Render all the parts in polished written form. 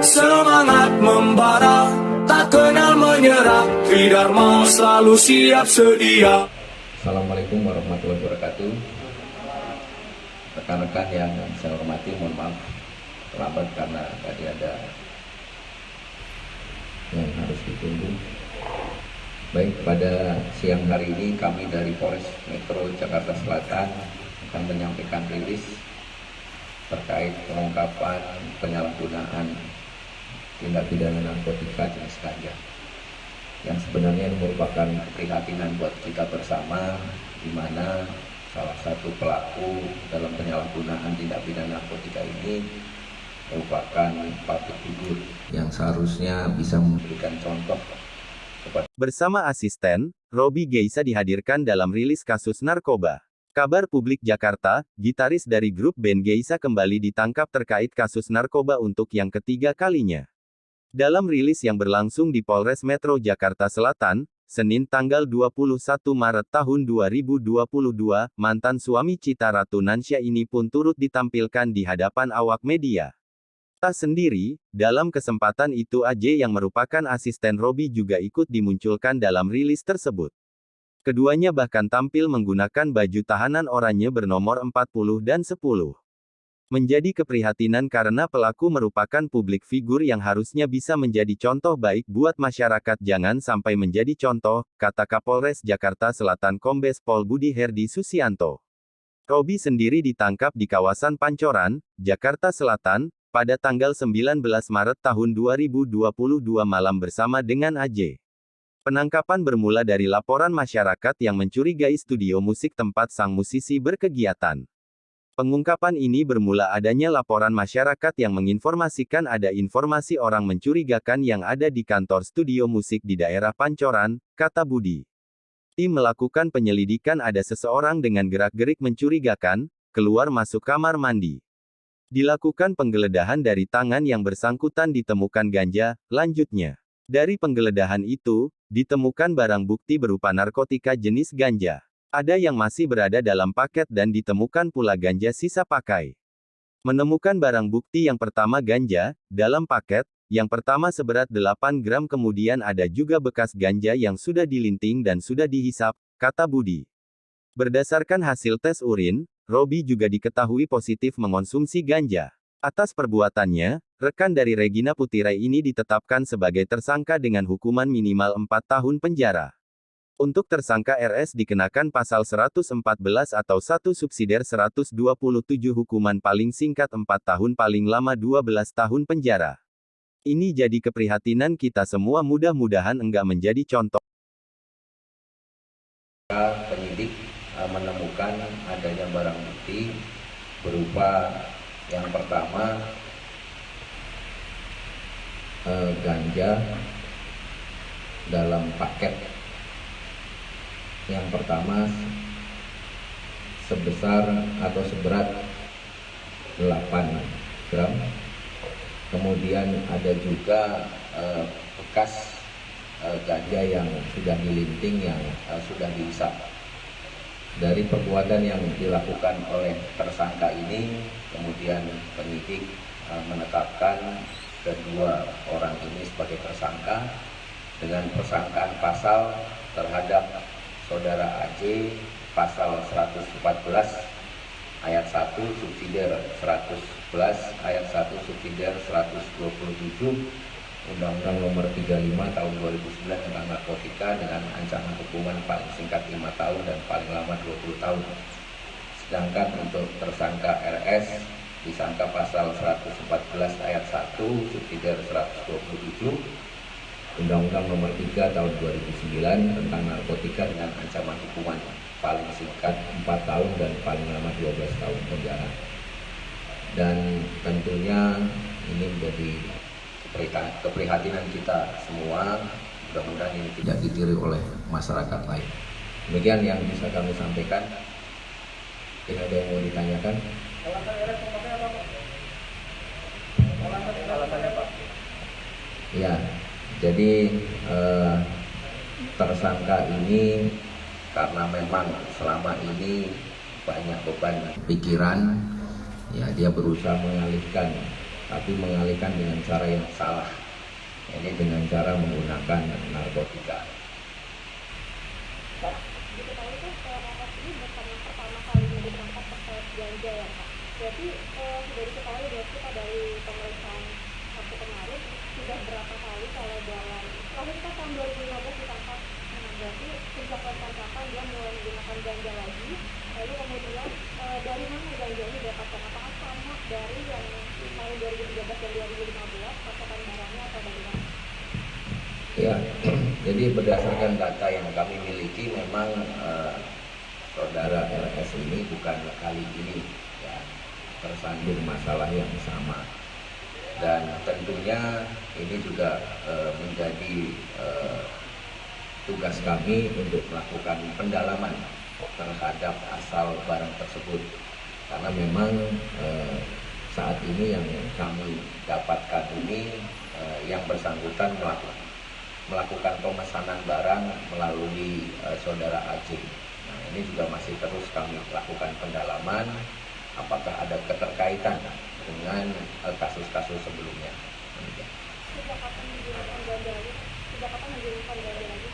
Semangat membara, tak kenal menyerah, Tridharma selalu siap sedia. Assalamualaikum warahmatullahi wabarakatuh. Rekan-rekan yang saya hormati, mohon maaf terlambat karena tadi ada yang harus ditunggu. Baik, pada siang hari ini kami dari Polres Metro Jakarta Selatan akan menyampaikan rilis terkait pengungkapan penyalahgunaan tindak pidana narkotika jenis ganja, yang sebenarnya merupakan keprihatinan buat kita bersama, di mana salah satu pelaku dalam penyalahgunaan tindak pidana narkotika ini merupakan public figur yang seharusnya bisa memberikan contoh kepada. Bersama asisten, Robi Geisa dihadirkan dalam rilis kasus narkoba. Kabar Publik Jakarta, gitaris dari grup band Geisa kembali ditangkap terkait kasus narkoba untuk yang ketiga kalinya. Dalam rilis yang berlangsung di Polres Metro Jakarta Selatan, Senin tanggal 21 Maret tahun 2022, mantan suami Cita Ratu Nansya ini pun turut ditampilkan di hadapan awak media. Tak sendiri, dalam kesempatan itu AJ yang merupakan asisten Robi juga ikut dimunculkan dalam rilis tersebut. Keduanya bahkan tampil menggunakan baju tahanan oranye bernomor 40 dan 10. Menjadi keprihatinan karena pelaku merupakan publik figur yang harusnya bisa menjadi contoh baik buat masyarakat. Jangan sampai menjadi contoh, kata Kapolres Jakarta Selatan Kombes Pol Budi Herdi Susianto. Robi sendiri ditangkap di kawasan Pancoran, Jakarta Selatan, pada tanggal 19 Maret tahun 2022 malam bersama dengan AJ. Penangkapan bermula dari laporan masyarakat yang mencurigai studio musik tempat sang musisi berkegiatan. Pengungkapan ini bermula adanya laporan masyarakat yang menginformasikan ada informasi orang mencurigakan yang ada di kantor studio musik di daerah Pancoran, kata Budi. Tim melakukan penyelidikan, ada seseorang dengan gerak-gerik mencurigakan, keluar masuk kamar mandi. Dilakukan penggeledahan, dari tangan yang bersangkutan ditemukan ganja, lanjutnya. Dari penggeledahan itu, ditemukan barang bukti berupa narkotika jenis ganja. Ada yang masih berada dalam paket dan ditemukan pula ganja sisa pakai. Menemukan barang bukti yang pertama ganja, dalam paket, yang pertama seberat 8 gram, kemudian ada juga bekas ganja yang sudah dilinting dan sudah dihisap, kata Budi. Berdasarkan hasil tes urin, Robi juga diketahui positif mengonsumsi ganja. Atas perbuatannya, rekan dari Regina Putirai ini ditetapkan sebagai tersangka dengan hukuman minimal 4 tahun penjara. Untuk tersangka RS dikenakan pasal 114 atau 1 subsidiar 127, hukuman paling singkat 4 tahun paling lama 12 tahun penjara. Ini jadi keprihatinan kita semua, mudah-mudahan enggak menjadi contoh. Penyidik menemukan adanya barang bukti berupa yang pertama ganja dalam paket. Yang pertama sebesar atau seberat 8 gram. Kemudian ada juga bekas ganja yang sudah dilinting, yang sudah dihisap. Dari perbuatan yang dilakukan oleh tersangka ini, kemudian penyidik menetapkan kedua orang ini sebagai tersangka dengan persangkaan pasal terhadap saudara AJ pasal 114 ayat 1 subsidiar 111 ayat 1 subsidiar 127 Undang-Undang Nomor 35 Tahun 2009 tentang narkotika dengan ancaman hukuman paling singkat 5 tahun dan paling lama 20 tahun. Sedangkan untuk tersangka RS disangka pasal 114 ayat 1 subsidiar 127 Undang-Undang Nomor 3 Tahun 2009 tentang narkotika dengan ancaman hukuman paling singkat 4 tahun dan paling lama 12 tahun penjara. Dan tentunya ini menjadi keprihatinan kita semua. Mudah-mudahan ini tidak ditiru oleh masyarakat lain. Demikian yang bisa kami sampaikan. Tidak ada yang mau ditanyakan? Ya, jadi tersangka ini karena memang selama ini banyak beban pikiran, ya dia berusaha mengalihkan tapi mengalihkan dengan cara yang salah. Ini dengan cara menggunakan narkotika. Pak, diketahui tuh RS ini bukan yang pertama kalinya ditangkap terkait ganja ya Pak. Berarti sudah diketahui berarti Pak dari pemeriksaan Sabtu kemarin sudah berapa kali kalau dalam terakhir kan tahun 2015 ditangkap. Nah, berarti sejak penangkapan dia mulai menggunakan ganja lagi. Lalu kemudian dari mana ganja ini didapatkan? Apakah sama dari yang tahun 2013 dan 2015 pasokan barangnya atau dari mana? Ya, jadi berdasarkan data yang kami miliki memang saudara RS ini bukan kali ini ya tersandung masalah yang sama, dan tentunya ini juga menjadi tugas kami untuk melakukan pendalaman terhadap asal barang tersebut, karena memang saat ini yang kami dapatkan ini yang bersangkutan melakukan pemesanan barang melalui saudara Aceh. Nah, ini juga masih terus kami lakukan pendalaman apakah ada keterkaitan dengan kasus-kasus sebelumnya. Sejak kapan menggunakan ganja lagi? Sejak kapan menggunakan ganja lagi?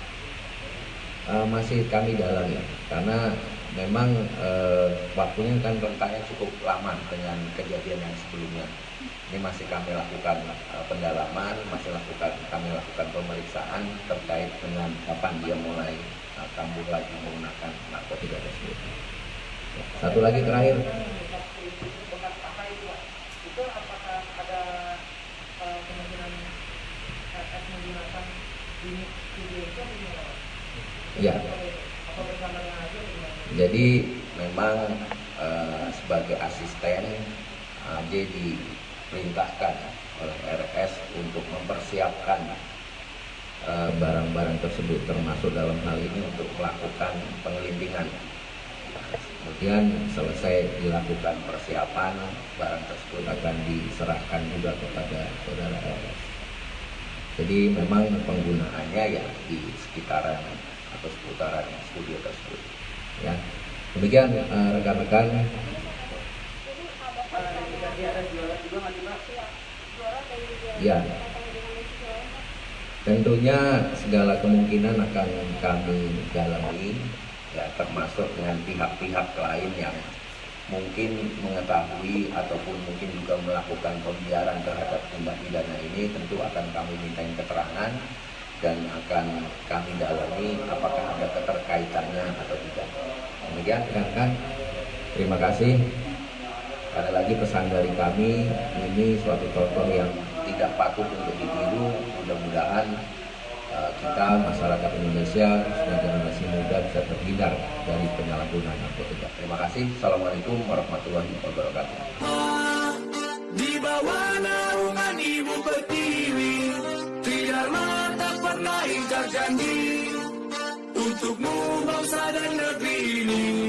Masih kami dalami karena memang waktunya kan rentangnya cukup lama dengan kejadian yang sebelumnya. Ini masih kami lakukan pendalaman, kami lakukan pemeriksaan terkait dengan kapan dia mulai kambuh lagi menggunakan narkotika tersebut. Satu lagi terakhir. Itu apakah ada kemungkinan RS menggunakan unit studio itu atau gimana? Ya. Apa bersama dengan aja? Jadi memang sebagai asisten AJ diperintahkan oleh RS untuk mempersiapkan barang-barang tersebut, termasuk dalam hal ini untuk melakukan pengelintingan. Kemudian selesai dilakukan persiapan, barang tersebut akan diserahkan juga kepada saudara RS. Jadi memang penggunaannya ya di sekitaran atau seputaran studio tersebut. Ya, demikian rekan-rekan. Ya, tentunya segala kemungkinan akan kami dalami, ya termasuk dengan pihak-pihak lain yang mungkin mengetahui ataupun mungkin juga melakukan pembiaran terhadap tindak pidana ini. Tentu akan kami mintain keterangan dan akan kami dalami apakah ada keterkaitannya atau tidak. Demikian rekan-rekan, terima kasih. Ada lagi pesan dari kami, ini suatu contoh yang tidak patut untuk ditiru. Mudah-mudahan kita masyarakat Indonesia khususnya generasi muda bisa terhindar dari penyalahgunaan narkotika. Terima kasih. Assalamualaikum warahmatullahi wabarakatuh. Di bawah naungan Ibu Pertiwi, Tridharma tak pernah ingkar janji untukmu bangsa dan negeri ini.